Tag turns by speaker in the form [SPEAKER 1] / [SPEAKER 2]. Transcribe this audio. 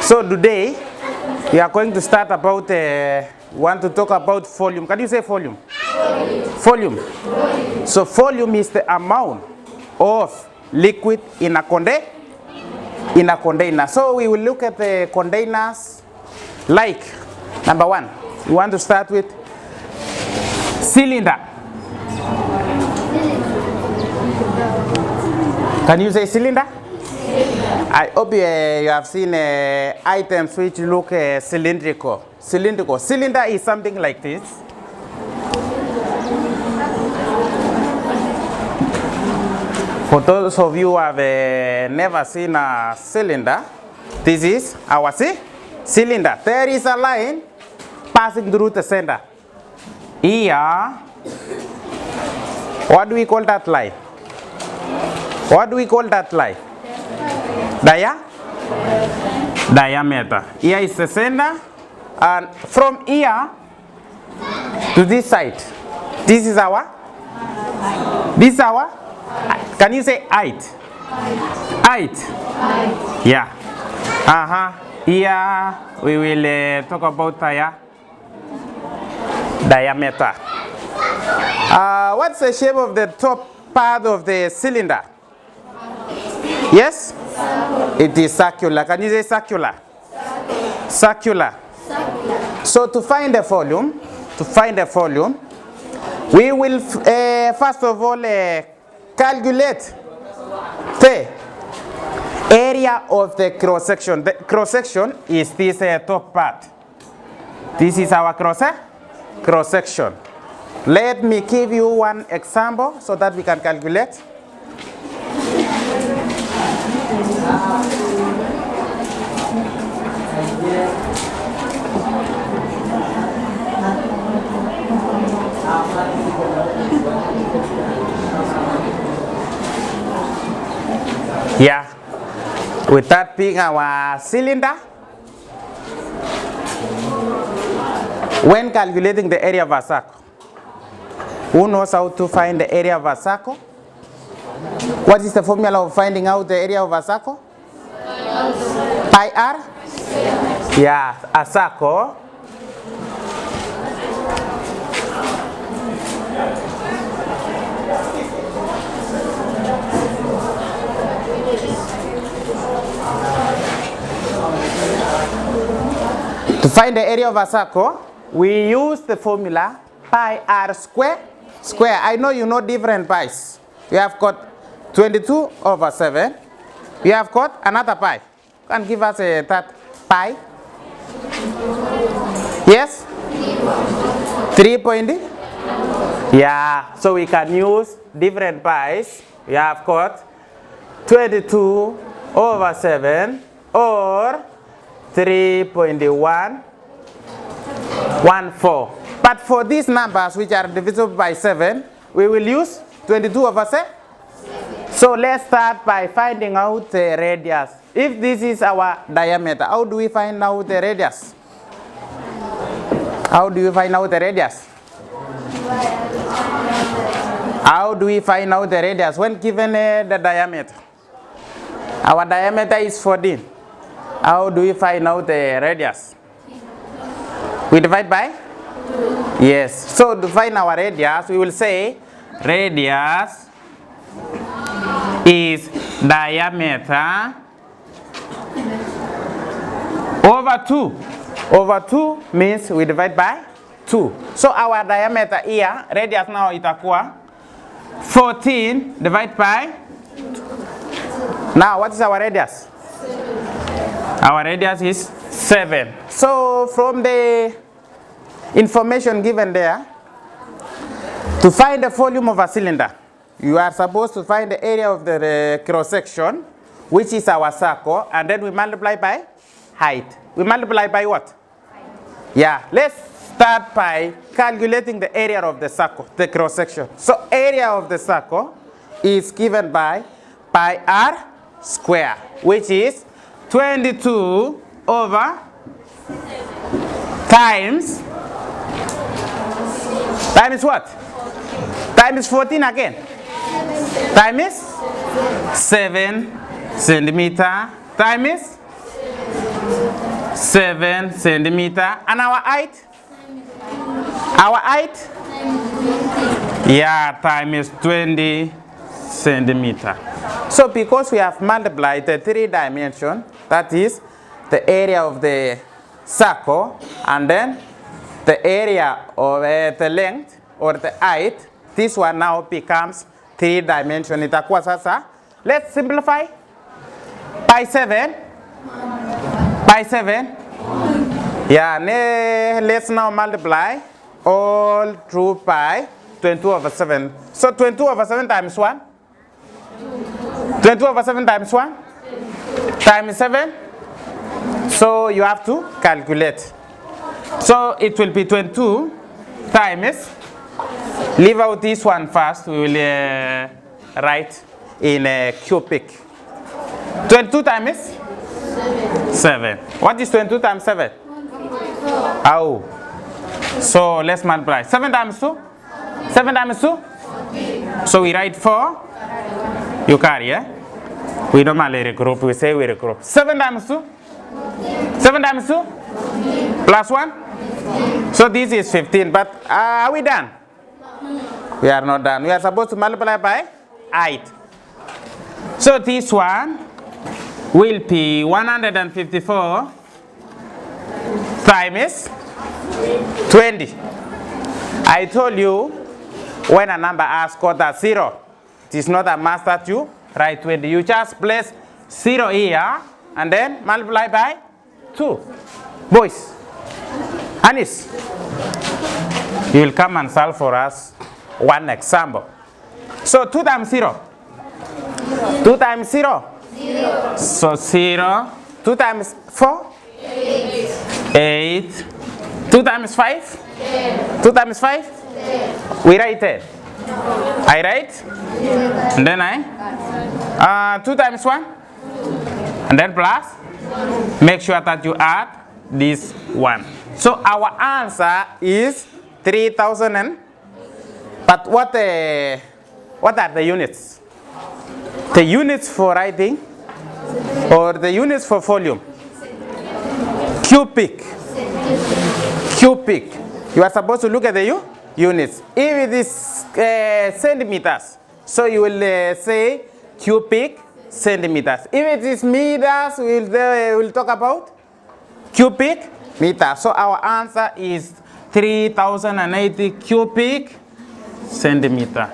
[SPEAKER 1] So today we are going to start about want to talk about volume. Can you say volume? Volume. So volume is the amount of liquid in a container. So we will look at the containers like number one. We want to start with cylinder. Can you say cylinder? I hope you have seen items which look cylindrical. Cylinder is something like this. For those of you who have never seen a cylinder, this is our cylinder. There is a line passing through the center. Here, what do we call that line? What do we call that line? Diameter. Here is the center, and from here to this side, this is our. Can you say height? Height. Yeah. Here we will talk about diameter. What's the shape of the top part of the cylinder? Yes? It is circular. Can you say circular? Circular. So to find the volume, we will first of all calculate the area of the cross section. The cross section is this top part. This is our cross section. Let me give you one example so that we can calculate. Yeah, with that being our cylinder, when calculating the area of a circle, who knows how to find the area of a circle? What is the formula of finding out the area of a circle? Pi r? Yeah, a circle. To find the area of a circle, we use the formula pi r square. I know you know different pi's. We have got 22/7. We have got another pi. Can give us a third pi? Yes? 3 point? Yeah, so we can use different pi's. We have got 22/7 or 3.114. But for these numbers which are divisible by 7, we will use 22/7. So let's start by finding out the radius. If this is our diameter, how do we find out the radius? How do we find out the radius? How do we find out the radius when given the diameter? Our diameter is 14. How do we find out the radius? We divide by? Yes. So to find our radius, we will say radius is diameter over 2. Over 2 means we divide by 2. So our diameter here, radius now itakuwa 14 divided by 2. Now what is our radius? Our radius is 7. So from the information given there, to find the volume of a cylinder, you are supposed to find the area of the cross section, which is our circle, and then we multiply by height. We multiply by what? Yeah, let's start by calculating the area of the circle, the cross section. So area of the circle is given by pi r square, which is 22 over times what? Times 14 again. Time is 7 centimeter. Time is 7 centimeter. And our height? Our height? Yeah, time is 20 centimeter. So because we have multiplied the 3 dimension, that is the area of the circle, and then the area of the length or the height, this one now becomes 3 dimension. Itakuwa sasa. Let's simplify. Pi 7. Pi 7. Yeah, let's now multiply all through pi 22/7. So 22/7 times 1. 22/7 times 1 times 7. So you have to calculate. So it will be 22 times. Leave out this one first. We will write in cubic. 22 times 7. What is 22 times 7? Oh. So let's multiply. 7 times 2? 7 times 2? So we write 4. You carry, yeah? We normally regroup. We say we regroup. 7 times 2? 7 times 2? Plus 1? So this is 15. But are we done? We are not done. We are supposed to multiply by height. So this one will be 154 times 20. I told you when a number has got a 0, it is not a must that you write 20. You just place 0 here and then multiply by 2. Boys, Anis, you will come and solve for us one example. So 2 times 0. 2 times 0. 0. So 0. 2 times 4. 8. 2 times 5. 10. 2 times 5. 10. We write it. I write. And then I. 2 times 1. And then plus. Make sure that you add this 1. So our answer is 3,000. But what are the units? The units for writing or the units for volume? Cubic. Cubic. You are supposed to look at the units. If it is centimeters, so you will say cubic centimeters. If it is meters, we'll talk about cubic meters. So our answer is 3,080 cubic centimeter.